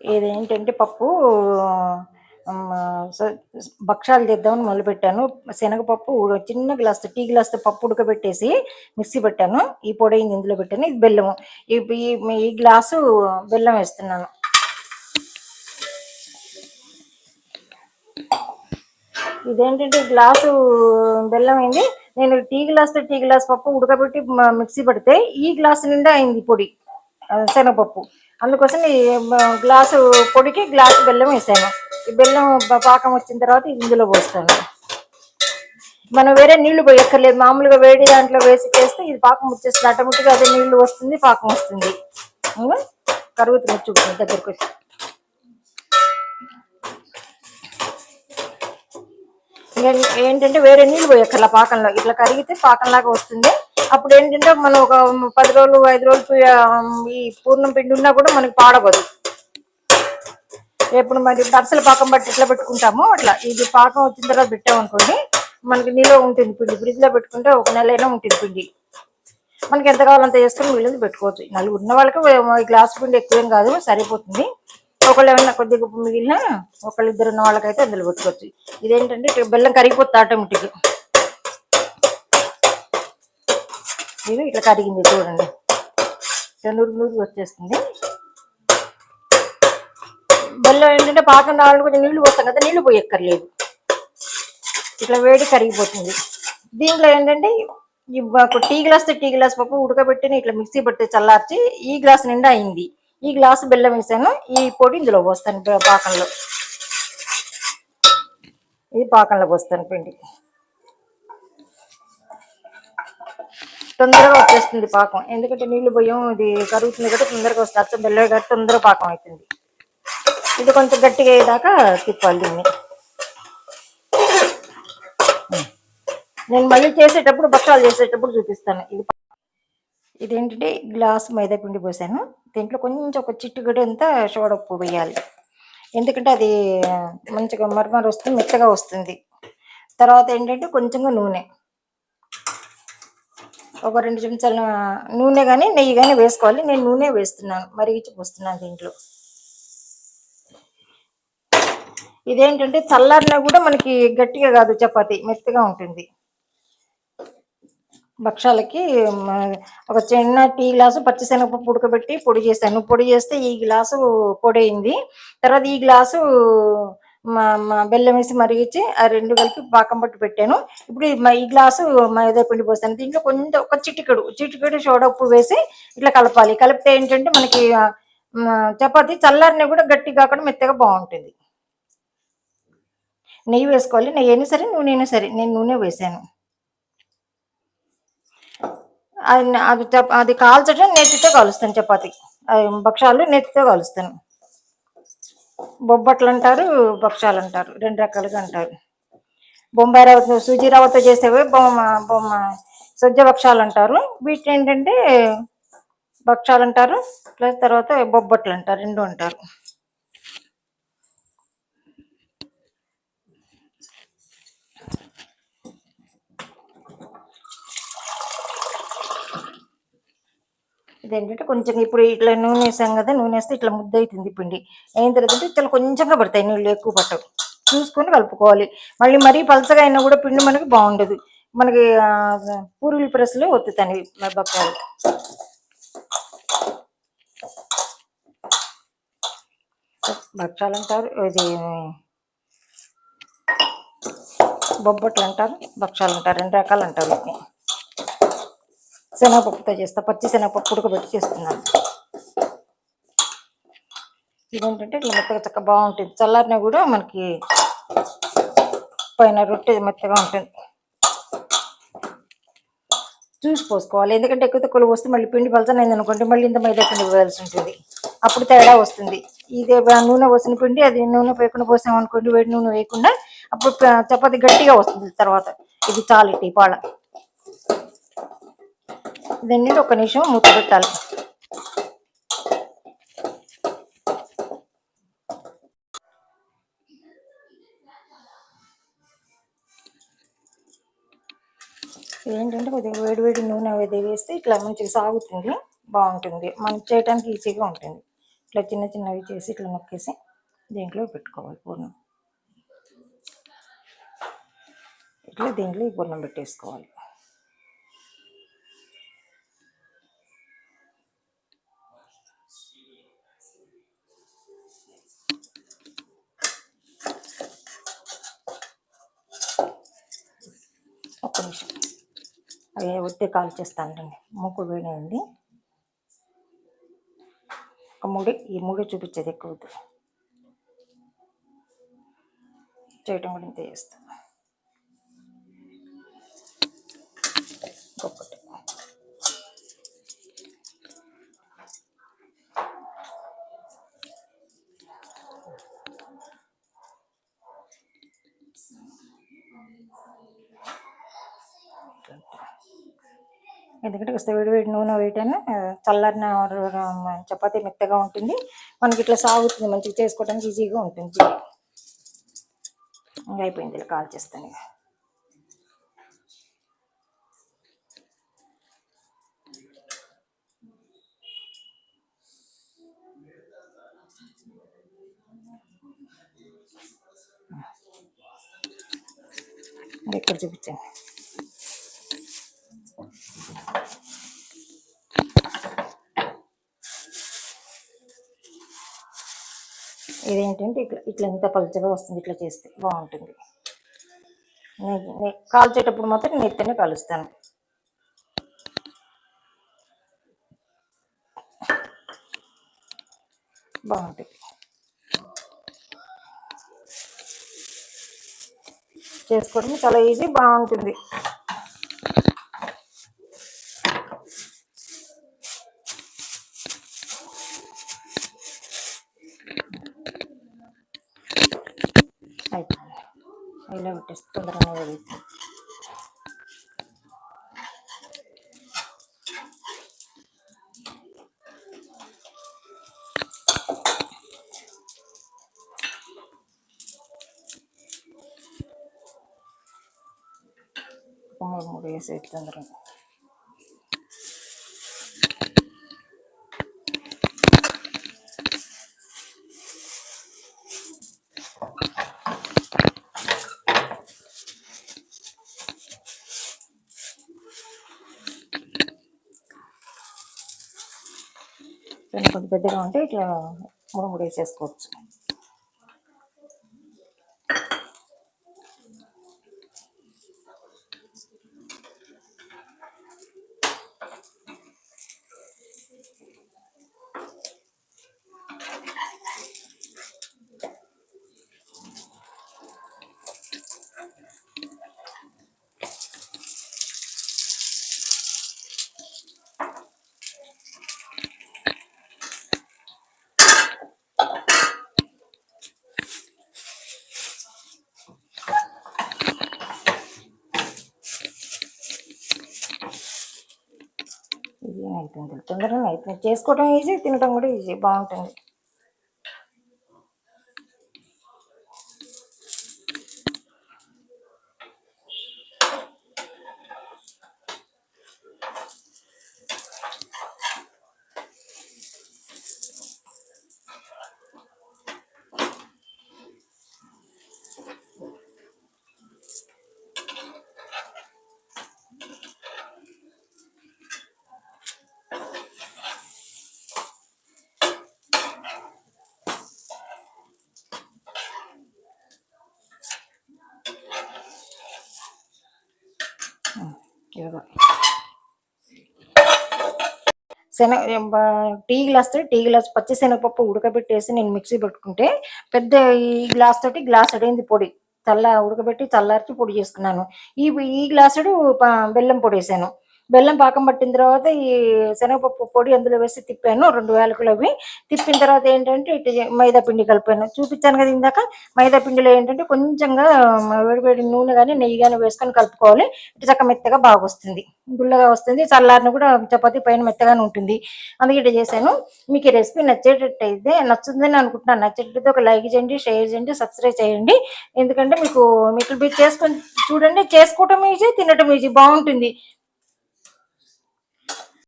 ఇదేంటంటే పప్పు భక్షాలు చేద్దామని మొదలుపెట్టాను. శనగపప్పు చిన్న గ్లాస్ టీ గ్లాస్తో పప్పు ఉడకబెట్టేసి మిక్సీ పెట్టాను. ఈ పొడి ఇందులో పెట్టాను. ఇది బెల్లము. ఈ గ్లాసు బెల్లం వేస్తున్నాను. ఇదేంటంటే గ్లాసు బెల్లం అయింది. నేను టీ గ్లాస్ పప్పు ఉడకబెట్టి మిక్సీ పెడితే ఈ గ్లాసు నిండా అయింది పొడి శనగపప్పు. అందుకోసం ఈ గ్లాసు పొడికి గ్లాసు బెల్లం వేసాను. ఈ బెల్లం పాకం వచ్చిన తర్వాత ఇందులో పోస్తాను. మనం వేరే నీళ్లు పోయక్కర్లేదు. మామూలుగా వేడి దాంట్లో వేసి చేస్తే ఇది పాకం వచ్చేస్తుంది. ఆటోమేటిక్గా అదే నీళ్లు వస్తుంది, పాకం వస్తుంది. కరుగుతుంది చూడండి దగ్గరికి వచ్చి. ఏంటంటే వేరే నీళ్ళు పోయక్కర్లా పాకంలో. ఇట్లా కరిగితే పాకంలాగా వస్తుంది. అప్పుడు ఏంటంటే మనం ఒక 10 రోజులు 5 రోజులు ఈ పూర్ణం పిండి ఉన్నా కూడా మనకి పాడవదు. ఎప్పుడు మరి దర్శల పాకం బట్టి ఎట్లా పెట్టుకుంటామో అట్లా ఇది పాకం వచ్చిన తర్వాత పెట్టామనుకోండి మనకి నిల్వ ఉంటుంది పిండి. ఫ్రిడ్జ్లో పెట్టుకుంటే 1 నెల అయినా ఉంటుంది పిండి. మనకి ఎంత కావాలంత చేసుకుని వీళ్ళని పెట్టుకోవచ్చు. నలుగురు ఉన్న వాళ్ళకి గ్లాస్ పిండి ఎక్కువేం కాదు, సరిపోతుంది. ఒకళ్ళు ఏమన్నా కొద్దిగా మిగిలిన ఒకళ్ళిద్దరు ఉన్న వాళ్ళకైతే అందులో పెట్టుకోవచ్చు. ఇదేంటంటే బెల్లం కరిగిపోతుంది ఆటోమేటిక్. ఇది ఇట్లా కరిగింది చూడండి, నూరు వచ్చేస్తుంది. బెల్లం ఏంటంటే పాకం రావాలంటే కొంచెం నీళ్లు పోస్తాం కదా, నీళ్లు పోయక్కర్లేదు. ఇట్లా వేడి కరిగిపోతుంది. దీంట్లో ఏంటంటే టీ గ్లాస్ పప్పు ఉడకబెట్టి ఇట్లా మిక్సీ పెడితే చల్లార్చి ఈ గ్లాస్ నిండా అయింది. ఈ గ్లాసు బెల్లం వేసాను. ఈ పొడి ఇందులో పోస్తాను పాకంలో. ఇది పాకంలో పోస్తాను పిండి. తొందరగా వచ్చేస్తుంది పాకం, ఎందుకంటే నీళ్లు పోయాం, ఇది కరుగుతుంది కదా, తొందరగా వస్తుంది. అచ్చం బెల్లమే కాబట్టి తొందరగా పాకం అవుతుంది. ఇది కొంచెం గట్టిగా అయ్యేదాకా తిప్పాలి దీన్ని. నేను మళ్ళీ చేసేటప్పుడు భక్షాలు చేసేటప్పుడు చూపిస్తాను. ఇదేంటంటే గ్లాస్ మైదా పిండి పోసాను. దీంట్లో కొంచెం ఒక చిట్టుగడ్డ అంతా సోడప్పు వేయాలి, ఎందుకంటే అది మంచిగా మరమర వస్తుంది, మెత్తగా వస్తుంది. తర్వాత ఏంటంటే కొంచెంగా నూనె, ఒక 2 చెంచాల నూనె కానీ నెయ్యి కానీ వేసుకోవాలి. నేను నూనె వేస్తున్నాను, మరిగించి పోస్తున్నాను దీంట్లో. ఇదేంటంటే చల్లారినా కూడా మనకి గట్టిగా కాదు, చపాతి మెత్తగా ఉంటుంది. భక్షాలకి ఒక చిన్న టీ గ్లాసు పచ్చిశనగపప్పు ఉడకబెట్టి పొడి చేశాను. పొడి చేస్తే ఈ గ్లాసు పొడి అయింది. తర్వాత ఈ గ్లాసు బెల్లం వేసి మరిగించి ఆ 2 కలిపి పాకం పట్టు పెట్టాను. ఇప్పుడు ఈ గ్లాసు మైదా పిండి పోస్తాను. దీంట్లో కొంచెం ఒక చిటికెడు సోడా ఉప్పు వేసి ఇట్లా కలపాలి. కలిపితే ఏంటంటే మనకి చపాతి చల్లారిని కూడా గట్టి కాకుండా మెత్తగా బాగుంటుంది. నెయ్యి వేసుకోవాలి, నెయ్యి అయినా సరే నూనె అయినా సరే. నేను నూనె వేసాను. అది కాల్చడం నేతితో కాలుస్తాను. చపాతి భక్షాలు నేతితో కాలుస్తాను. బొబ్బట్లు అంటారు, భక్షాలు అంటారు, 2 రకాలుగా అంటారు. బొంబాయి రవ్వ సూజీ రవ్వతో చేసేవి సజ్జ భక్షాలు అంటారు. వీటిని ఏంటంటే భక్షాలు అంటారు, ప్లస్ తర్వాత బొబ్బట్లు అంటారు, 2 అంటారు. ఇదేంటంటే కొంచెం ఇప్పుడు ఇట్లా నూనె వేసాం కదా, నూనె వేస్తే ఇట్లా ముద్ద అవుతుంది పిండి. అయిన తర్వాత ఇట్లా కొంచెంగా పడతాయి, నీళ్ళు ఎక్కువ పట్టవు. చూసుకొని కలుపుకోవాలి. మరీ పలచగా అయినా కూడా పిండి మనకి బాగుండదు. మనకి పూరీల ప్రెస్లో ఒత్తుతాను భక్షాలు. భక్షాలు అంటారు, ఇది బొబ్బట్లు అంటారు, భక్షాలు అంటారు, 2 రకాలు అంటారు. వీటిని శనగపప్పుతో చేస్తా, పచ్చి శనగపప్పు ఉడకబెట్టి చేస్తున్నాను. ఇదేంటంటే ఇట్లా మెత్తగా చక్కగా బాగుంటుంది. చల్లారినా కూడా మనకి పైన రొట్టె మెత్తగా ఉంటుంది. చూసి పోసుకోవాలి, ఎందుకంటే ఎక్కువ తక్కువ వస్తే మళ్ళీ పిండి పలచనైంది అనుకోండి, మళ్ళీ ఇంత మైదా పిండి వేయాల్సి ఉంటుంది. అప్పుడు తేడా వస్తుంది. ఇదే నూనె పోసిన పిండి అది నూనె వేయకుండా పోసామనుకోండి, వేడి నూనె వేయకుండా, అప్పుడు చపాతి గట్టిగా వస్తుంది. తర్వాత ఇది చాలు పాల. దీన్ని 1 నిమిషం మూత పెట్టాలి. ఏంటంటే కొద్దిగా వేడి నూనె అది వేస్తే ఇట్లా మంచిగా సాగుతుంది, బాగుంటుంది. మనం చేయడానికి ఈజీగా ఉంటుంది. ఇట్లా చిన్న చిన్నవి చేసి ఇట్లా నొక్కేసి దీంట్లో పెట్టుకోవాలి పూర్ణం. ఇట్లా దీంట్లో ఈ పూర్ణం పెట్టేసుకోవాలి. ఒక్క నిమిషం అవి ఒత్తి కాల్ చేస్తానండి. మూకు వేడైంది. ఒక ఈ మూడే చూపించేది, ఎక్కువ చేయటం కూడా ఇంతే చేస్తాను. ఇంకొకటి ఎందుకంటే కాస్త వేడి నూనె వేయటాన్ని చల్లారిన చపాతీ మెత్తగా ఉంటుంది, మనకి ఇట్లా సాగుతుంది, మంచిగా చేసుకోవడానికి ఈజీగా ఉంటుంది. ఇంకా అయిపోయింది, ఇలా కాల్ చేస్తాను. ఇక్కడ చూపించాను. ఇదేంటంటే ఇట్లా ఎంత పలుచగా వస్తుంది, ఇట్లా చేస్తే బాగుంటుంది. కాల్చేటప్పుడు మాత్రం నెత్తనే కాలుస్తాను. బాగుంటుంది, చేసుకోవడం చాలా ఈజీ, బాగుంటుంది. అయిపోయింది, ఇలా పెట్టేసి తొందరగా వేగుతుంది. మూడు వేసి తొందరగా కొంచెం పెద్దగా ఉంటే ఇట్లా మూడు వేసేసుకోవచ్చు. ఇది అయిపోయింది, తొందరగా అయిపోయింది. చేసుకోవడం ఈజీ, తినడం కూడా ఈజీ, బాగుంటుంది. టీ గ్లాస్ పచ్చి శనగపప్పు ఉడకబెట్టేసి నేను మిక్సీ పెట్టుకుంటే పెద్ద ఈ గ్లాస్ తోటి గ్లాస్ అడింది పొడి, ఉడకబెట్టి చల్లార్చి పొడి చేసుకున్నాను. ఈ గ్లాసుడు బెల్లం పొడి వేసాను. బెల్లం పాకం పట్టిన తర్వాత ఈ శనగపప్పు పొడి అందులో వేసి తిప్పాను, 2 యాలకులు అవి తిప్పిన తర్వాత ఏంటంటే ఇటు మైదా పిండి కలిపాను. చూపించాను కదా ఇందాక, మైదా పిండిలో ఏంటంటే కొంచెంగా వేడి నూనె కానీ నెయ్యి కానీ వేసుకొని కలుపుకోవాలి. ఇటు చక్క మెత్తగా బాగా వస్తుంది, గుల్లగా వస్తుంది. చల్లారిన కూడా చపాతీ పైన మెత్తగానే ఉంటుంది. అందుకే ఇటు చేశాను. మీకు ఈ రెసిపీ నచ్చేటట్టయితే, నచ్చుతుందని అనుకుంటున్నాను, నచ్చేటట్టయితే ఒక లైక్ చేయండి, షేర్ చేయండి, సబ్స్క్రైబ్ చేయండి. ఎందుకంటే మీకు చేసుకొని చూడండి, చేసుకోవటం ఈజీ, తినటం ఈజీ, బాగుంటుంది.